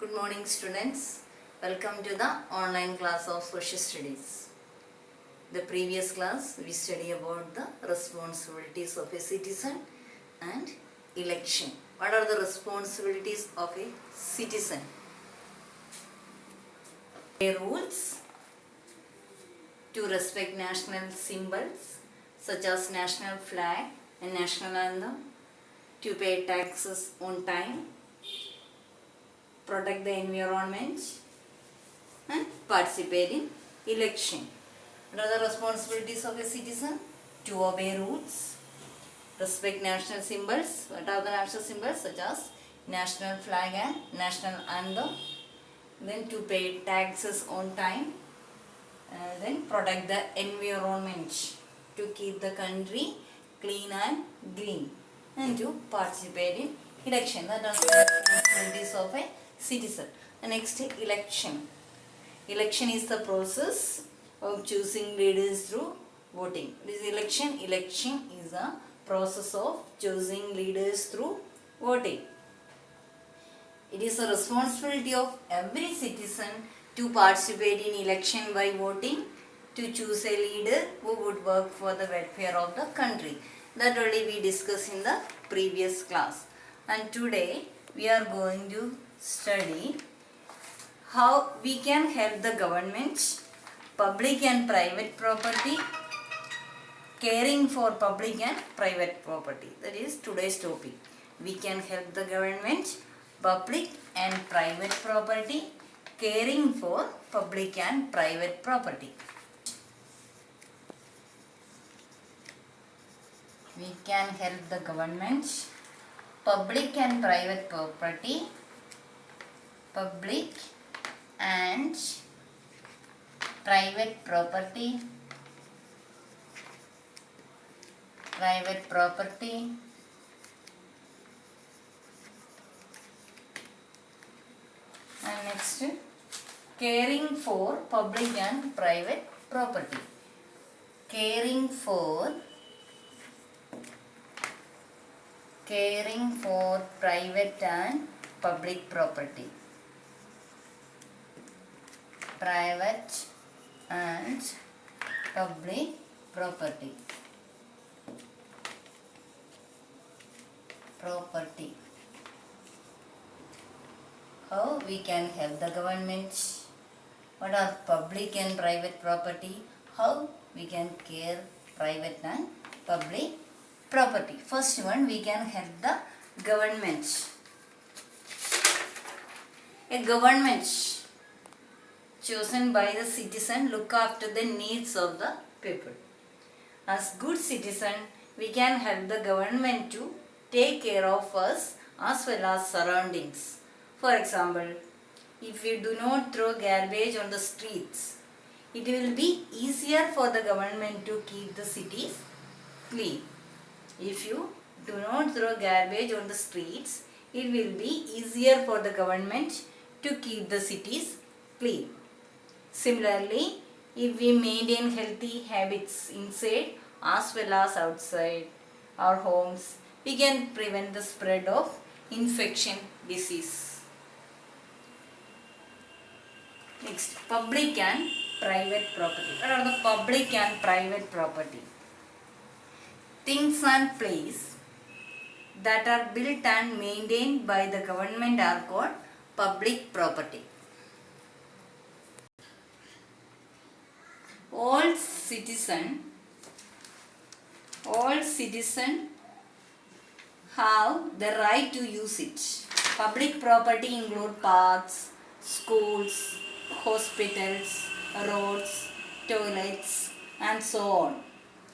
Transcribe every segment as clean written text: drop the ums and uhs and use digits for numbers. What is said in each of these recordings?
Good morning students. Welcome to the online class of Social Studies. The previous class we studied about the responsibilities of a citizen and election. What are the responsibilities of a citizen? A rules to respect national symbols such as national flag and national anthem, to pay taxes on time, protect the environment and participate in election. What are the responsibilities of a citizen? To obey rules, respect national symbols. What are the national symbols? Such as national flag and national anthem. Then to pay taxes on time. Then protect the environment, to keep the country clean and green, and to participate in election. That are the responsibilities of a citizen. The next, election. Election is the process of choosing leaders through voting. What is election? Election is a process of choosing leaders through voting. It is the responsibility of every citizen to participate in election by voting, to choose a leader who would work for the welfare of the country. That only we discussed in the previous class. And today we are going to study how we can help the government, public and private property, caring for public and private property. That is today's topic. We can help the government, public and private property, caring for public and private property. We can help the government, public and private property, public and private property, and next, caring for public and private property. Caring for private and public property. Private and public property. How we can help the government? What are public and private property? How we can care private and public property? First one, we can help the government. A government chosen by the citizen look after the needs of the people. As good citizen, we can help the government to take care of us as well as surroundings. For example, if we do not throw garbage on the streets, it will be easier for the government to keep the cities clean. If you do not throw garbage on the streets, it will be easier for the government to keep the cities clean. Similarly, if we maintain healthy habits inside as well as outside our homes, we can prevent the spread of infection disease. Next, public and private property. What are the public and private property? Things and places that are built and maintained by the government are called public property. All citizen have the right to use it. Public property include parks, schools, hospitals, roads, toilets and so on.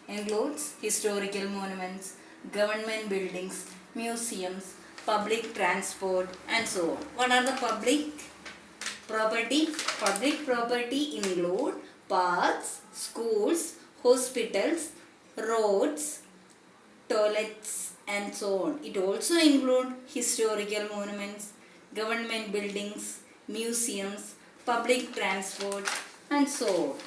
Includes historical monuments, government buildings, museums, public transport and so on. What are the public property? Public property include parks, schools, hospitals, roads, toilets and so on. It also include historical monuments, government buildings, museums, public transport and so on.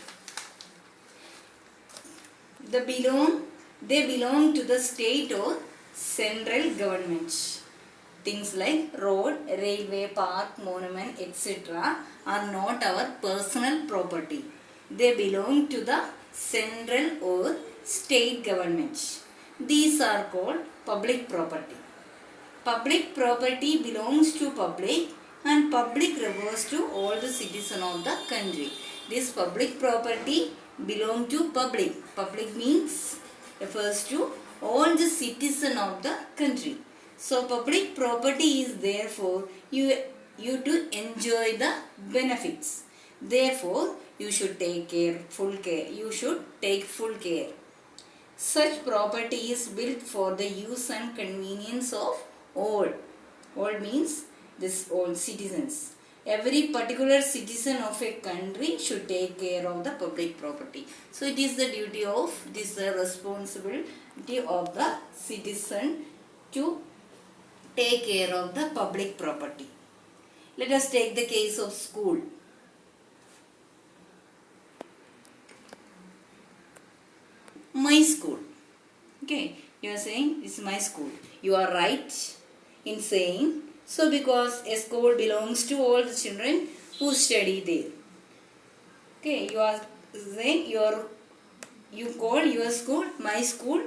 They belong to the state or central government. Things like road, railway, park, monument, etc. are not our personal property. They belong to the central or state government. These are called public property. Public property belongs to public and public refers to all the citizens of the country. This public property belong to public. Public means refers to all the citizens of the country. So public property is therefore you to enjoy the benefits. Therefore you should take full care. You should take full care. Such property is built for the use and convenience of all. All means this all citizens. Every particular citizen of a country should take care of the public property. So it is the duty of this responsibility of the citizen to take care of the public property. Let us take the case of school. My school. Okay, you are saying this is my school. You are right in saying so because a school belongs to all the children who study there. Okay, you are saying you call your school my school.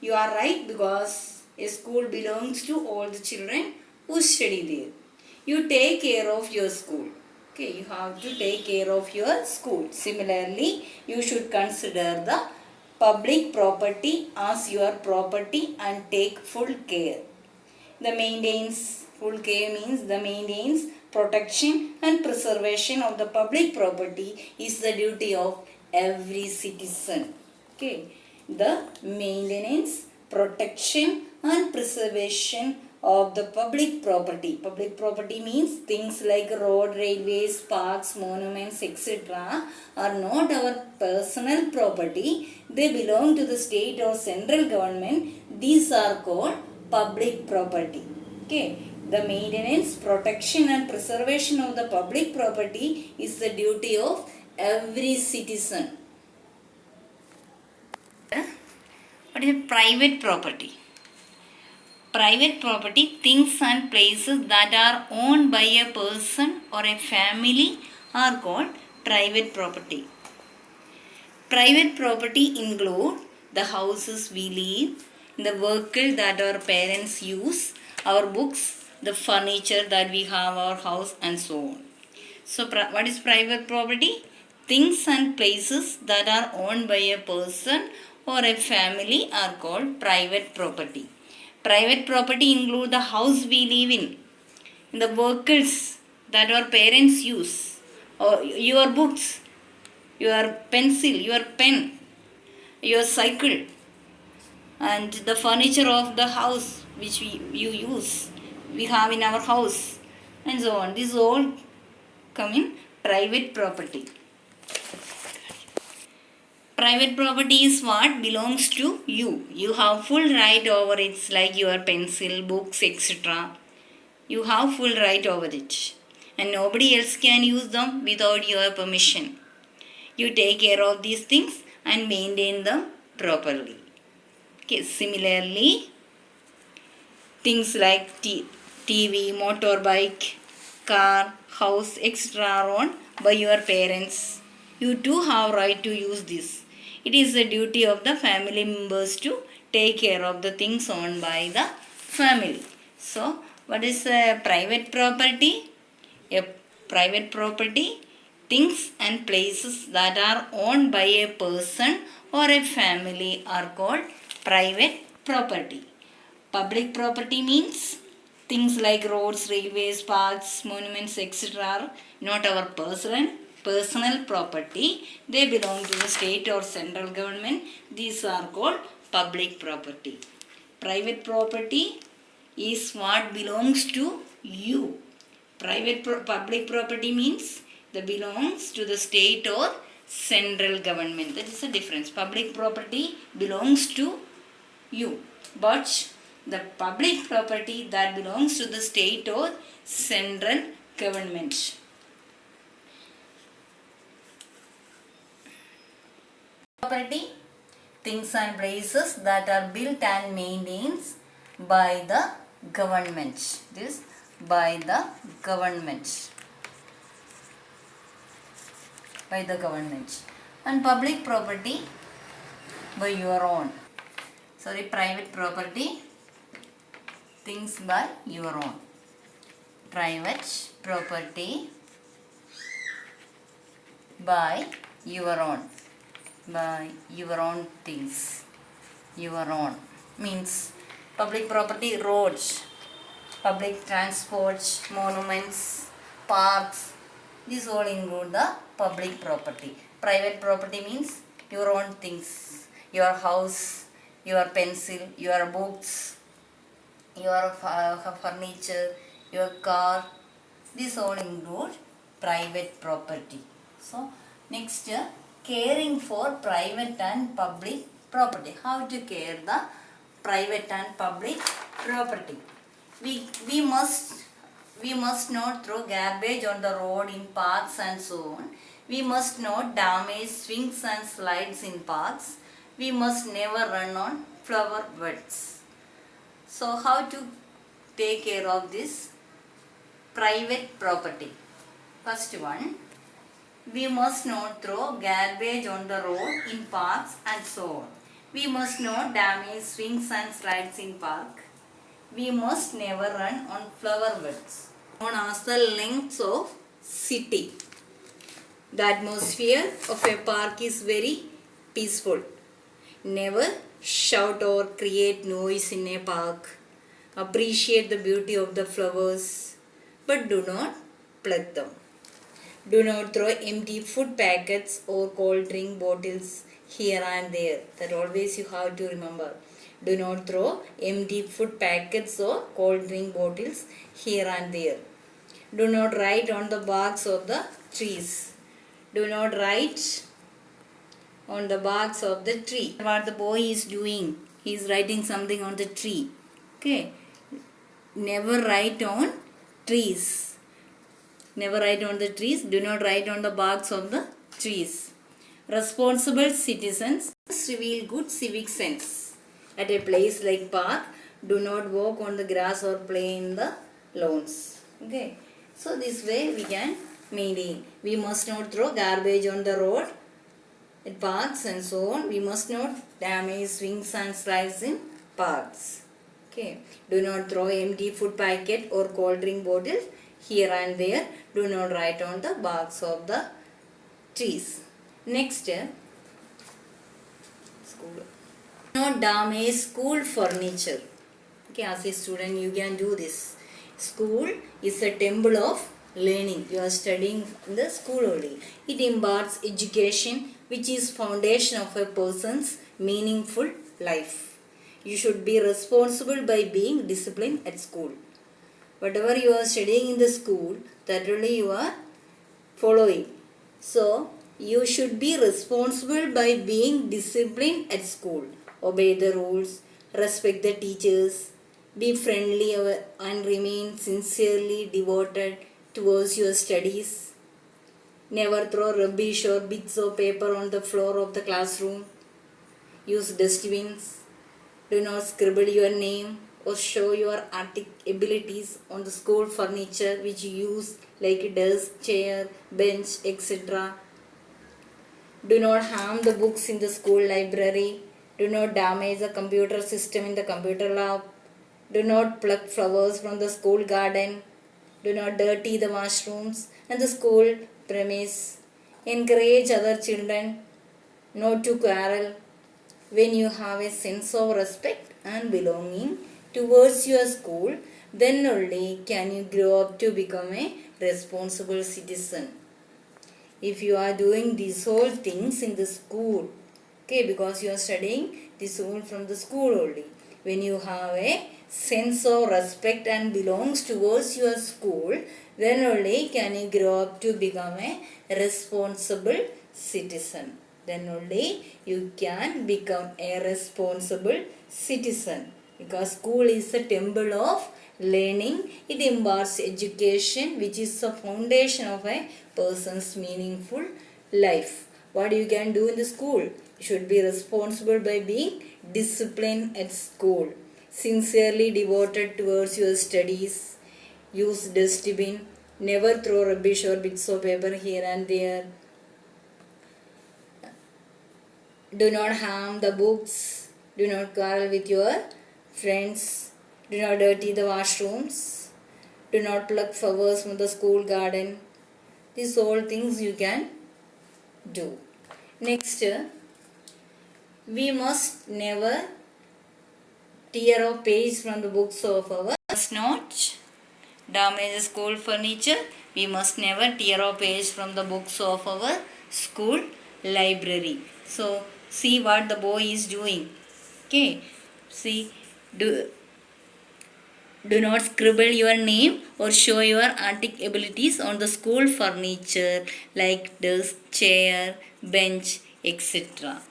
You are right because a school belongs to all the children who study there. You take care of your school. Okay, you have to take care of your school. Similarly, you should consider the public property as your property and take full care. The maintains, full care means the maintains, protection and preservation of the public property is the duty of every citizen. Okay, the maintenance, protection and preservation of the public property. Public property means things like road, railways, parks, monuments, etc. are not our personal property. They belong to the state or central government. These are called public property. Okay. The maintenance, protection and preservation of the public property is the duty of every citizen. What is private property? Private property, things and places that are owned by a person or a family are called private property. Private property include the houses we live, the vehicle that our parents use, our books, the furniture that we have our house and so on. So what is private property? Things and places that are owned by a person or a family are called private property. Private property include the house we live in, the vehicles that our parents use, or your books, your pencil, your pen, your cycle, and the furniture of the house which you use, we have in our house, and so on. These all come in private property. Private property is what belongs to you. You have full right over it, like your pencil, books, etc. You have full right over it. And nobody else can use them without your permission. You take care of these things and maintain them properly. Okay, similarly, things like TV, motorbike, car, house, etc. are owned by your parents. You too have right to use this. It is the duty of the family members to take care of the things owned by the family. So, what is private property? A private property, things and places that are owned by a person or a family are called private property. Public property means things like roads, railways, parks, monuments, etc. are not our personal property. They belong to the state or central government. These are called public property. Private property is what belongs to you. Public property means that belongs to the state or central government. That is the difference. Public property belongs to you, but the public property that belongs to the state or central government. Property, things and places that are built and maintained by the government. This by the government. By the government. And public property by your own. Sorry, private property, things by your own. Private property by your own. By your own things. Your own means public property, roads, public transport, monuments, parks. These all include the public property. Private property means your own things, your house, your pencil, your books, your furniture, your car. These all include private property. So next, caring for private and public property. How to care the private and public property? We must not throw garbage on the road, in parks and so on. We must not damage swings and slides in parks. We must never run on flower beds. So how to take care of this private property? First one, we must not throw garbage on the road, in parks and so on. We must not damage swings and slides in park. We must never run on flower beds. Known as the lengths of city. The atmosphere of a park is very peaceful. Never shout or create noise in a park. Appreciate the beauty of the flowers, but do not pluck them. Do not throw empty food packets or cold drink bottles here and there. That always you have to remember. Do not throw empty food packets or cold drink bottles here and there. Do not write on the barks of the trees. Do not write on the barks of the tree. What the boy is doing, he is writing something on the tree. Okay. Never write on trees. Never write on the trees. Do not write on the barks of the trees. Responsible citizens reveal good civic sense. At a place like park, do not walk on the grass or play in the lawns. Okay. So this way we can maintain. We must not throw garbage on the road, at parks and so on. We must not damage swings and slides in parks. Okay. Do not throw empty food packet or cold drink bottles here and there. Do not write on the barks of the trees. Next, school. Do not damage school furniture. Okay, as a student you can do this. School is a temple of learning. You are studying in the school only. It imparts education, which is foundation of a person's meaningful life. You should be responsible by being disciplined at school. Whatever you are studying in the school, that only you are following. So, you should be responsible by being disciplined at school. Obey the rules, respect the teachers, be friendly and remain sincerely devoted towards your studies. Never throw rubbish or bits of paper on the floor of the classroom. Use dustbins. Do not scribble your name or show your artistic abilities on the school furniture which you use like desk, chair, bench, etc. Do not harm the books in the school library. Do not damage the computer system in the computer lab. Do not pluck flowers from the school garden. Do not dirty the washrooms and the school premise. Encourage other children not to quarrel. When you have a sense of respect and belonging towards your school, then only can you grow up to become a responsible citizen. If you are doing these whole things in the school, okay, because you are studying this all from the school only. When you have a sense of respect and belongs towards your school, then only can you grow up to become a responsible citizen. Then only you can become a responsible citizen. Because school is a temple of learning. It imparts education, which is the foundation of a person's meaningful life. What you can do in the school? You should be responsible by being disciplined at school. sincerely devoted towards your studies, use dustbin, never throw rubbish or bits of paper here and there, do not harm the books, do not quarrel with your friends, do not dirty the washrooms, do not pluck flowers from the school garden. These all things you can do. Next, we must never tear off page from the books of our. Must not damage the school furniture. We must never tear off page from the books of our school library. So see what the boy is doing. Okay, see, do not scribble your name or show your artistic abilities on the school furniture like desk, chair, bench, etc.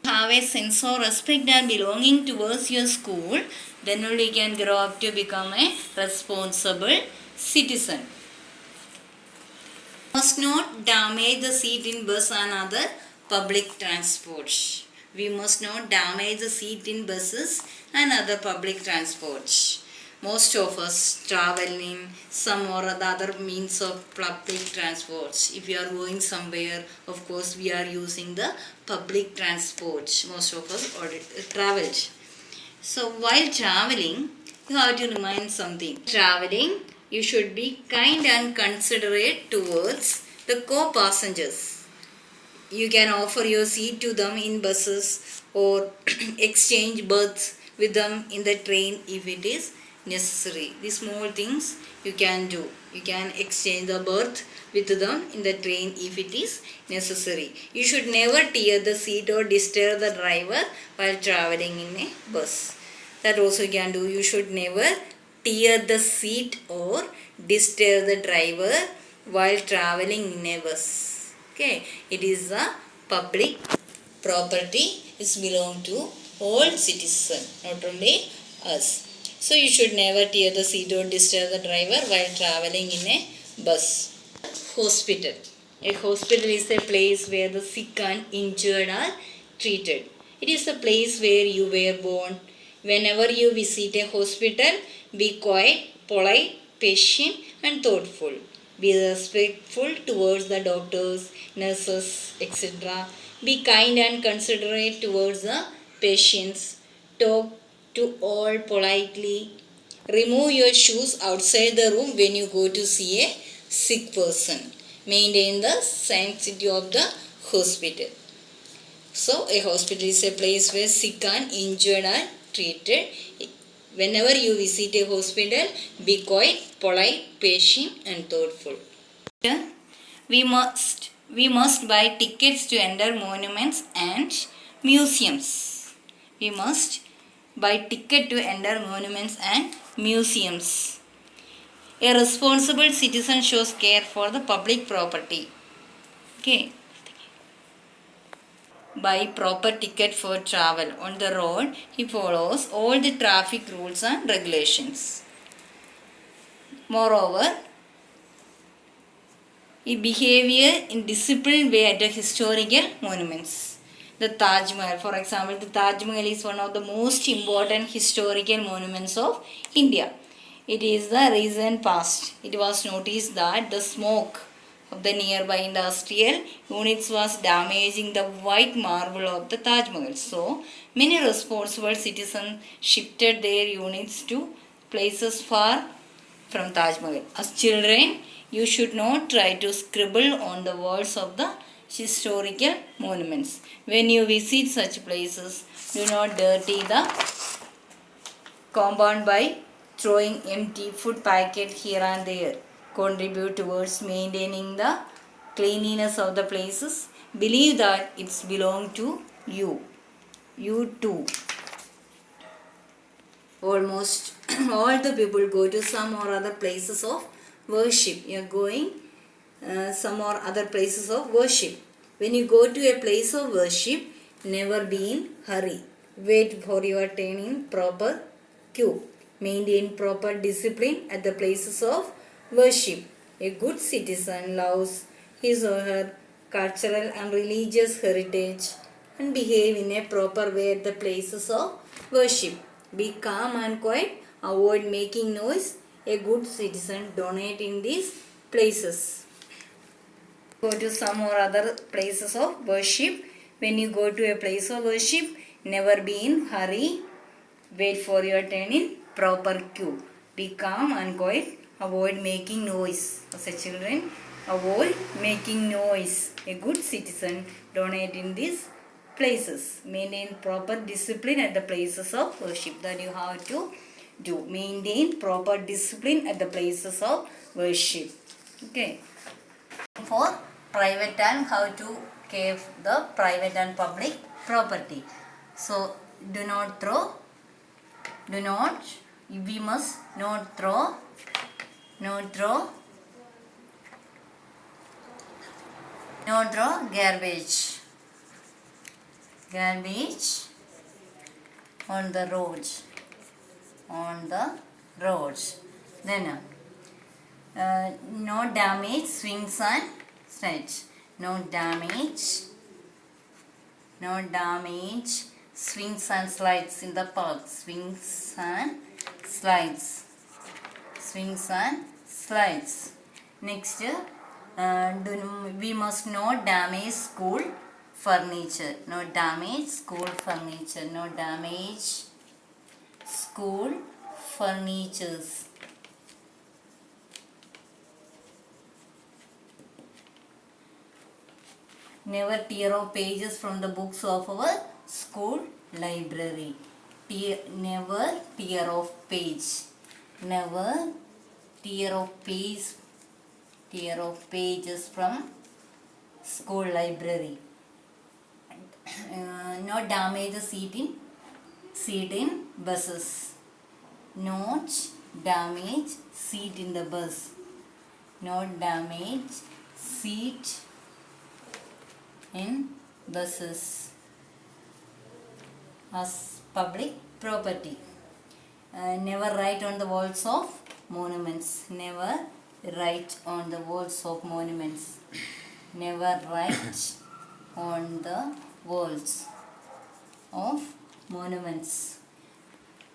Have a sense of respect and belonging towards your school, then only you can grow up to become a responsible citizen. Must not damage the seat in bus and other public transport. We must not damage the seat in buses and other public transports. Most of us travel in some or the other means of public transports. If you are going somewhere, of course we are using the public transports. Most of us already traveled. So while traveling, you have to remind something. Traveling, you should be kind and considerate towards the co-passengers. You can offer your seat to them in buses or exchange berths with them in the train if it is necessary. These small things you can do. You can exchange the berth with them in the train if it is necessary. You should never tear the seat or disturb the driver while traveling in a bus. That also you can do. You should never tear the seat or disturb the driver while traveling in a bus. Okay, it is a public property. It belongs to all citizens, not only us. So you should never tear the seat or disturb the driver while traveling in a bus. Hospital. A hospital is a place where the sick and injured are treated. It is a place where you were born. Whenever you visit a hospital, be quiet, polite, patient and thoughtful. Be respectful towards the doctors, nurses, etc. Be kind and considerate towards the patients. Talk to all politely. Remove your shoes outside the room when you go to see a sick person. Maintain the sanctity of the hospital. So, a hospital is a place where sick and injured are treated. Whenever you visit a hospital, be quiet, polite, patient and thoughtful. We must buy tickets to enter monuments and museums. We must buy ticket to enter monuments and museums. A responsible citizen shows care for the public property. Okay. Buy proper ticket for travel. On the road, he follows all the traffic rules and regulations. Moreover, he behavior in disciplined way at the historical monuments. The Taj Mahal, for example, the Taj Mahal is one of the most important historical monuments of India. It is the recent past. It was noticed that the smoke of the nearby industrial units was damaging the white marble of the Taj Mahal. So, many responsible citizens shifted their units to places far from Taj Mahal. As children, you should not try to scribble on the walls of the historical monuments. When you visit such places, do not dirty the compound by throwing empty food packet here and there. Contribute towards maintaining the cleanliness of the places. Believe that it's belong to you. You too. Almost all the people go to some or other places of worship. You are going some or other places of worship. When you go to a place of worship, never be in hurry. Wait for your turn in proper queue. Maintain proper discipline at the places of worship. A good citizen loves his or her cultural and religious heritage and behave in a proper way at the places of Worship. Be calm and quiet. Avoid making noise. A good citizen. Donate in these places. Go to some or other places of worship. When you go to a place of worship, never be in hurry. Wait for your turn in proper queue. Be calm and quiet. Avoid making noise. As a children, avoid making noise. A good citizen. Donate in these places. Maintain proper discipline at the places of worship. That you have to do. Maintain proper discipline at the places of worship. Okay. For private and how to care the private and public property. So do not throw. We must not throw garbage on the roads. Then no damage swings and slides. No damage swings and slides in the park. Swings and slides. Next, we must not damage school furniture. No damage school furniture. No damage school furnitures. Never tear off pages from the books of our school library. Never tear off page. Never tear off pages from school library. Not damage the seat in buses. Not damage seat in the bus. Not damage seat in buses as public property. Never write on the walls of monuments. Never write on the walls of monuments. Never write on the walls of monuments.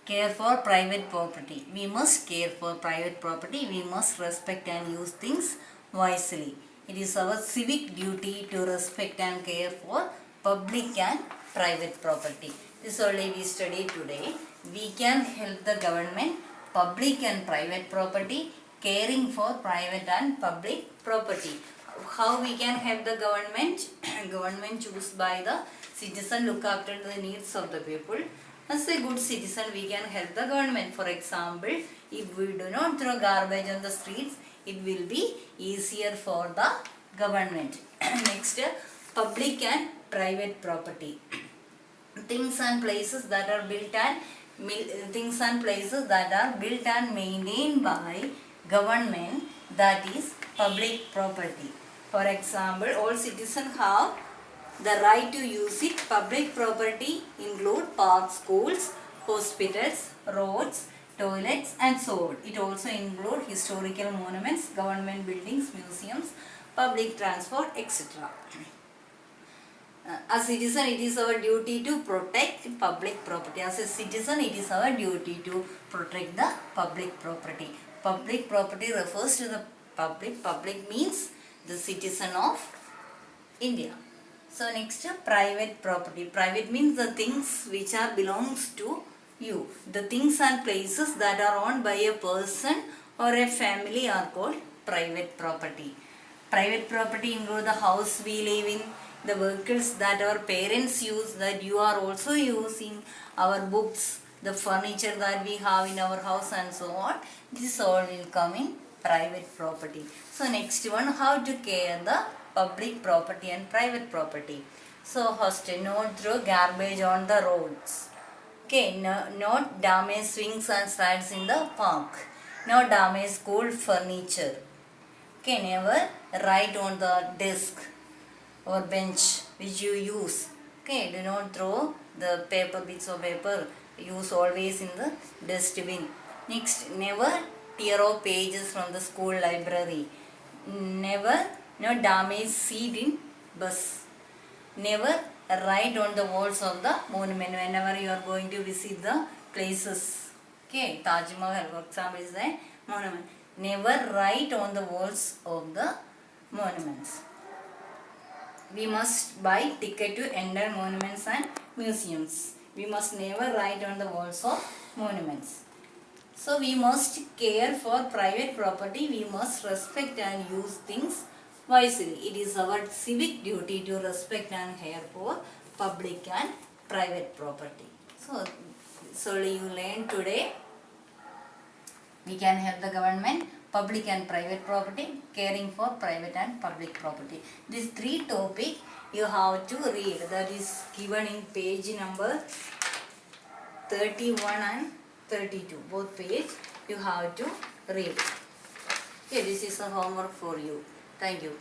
Care for private property. We must care for private property. We must respect and use things wisely. It is our civic duty to respect and care for public and private property. This only we studied today. We can help the government, public and private property, caring for private and public property. How we can help the government? Government choose by the citizen, look after the needs of the people. As a good citizen, we can help the government. For example, if we do not throw garbage on the streets, it will be easier for the government. Next, public and private property. Things and places that are built and maintained by government, that is public property. For example, all citizens have the right to use it. Public property include parks, schools, hospitals, roads, toilets and so on. It also include historical monuments, government buildings, museums, public transport, etc. As citizen, it is our duty to protect public property. As a citizen, it is our duty to protect the public property. Public property refers to the public. Public means the citizen of India. So next, private property. Private means the things which are belongs to you. The things and places that are owned by a person or a family are called private property. Private property include the house we live in, the vehicles that our parents use, that you are also using, our books, the furniture that we have in our house and so on. This all will come in private property. So next one, how to care the public property and private property. So first, not throw garbage on the roads. Okay, not damage swings and slides in the park. Not damage school furniture. Okay, never write on the desk or bench which you use. Okay, do not throw the bits of paper. Use always in the dustbin. Next, never tear off pages from the school library. Never damage seat in bus. Never write on the walls of the monument whenever you are going to visit the places. Okay, Taj Mahal, for example, is a monument. Never write on the walls of the monuments. We must buy ticket to enter monuments and museums. We must never write on the walls of monuments. So we must care for private property. We must respect and use things wisely. It is our civic duty to respect and care for public and private property. So you learn today. We can help the government, public and private property, caring for private and public property. These three topics you have to read. That is given in page number 31 and 32. Both page you have to read. Okay, this is a homework for you. Thank you.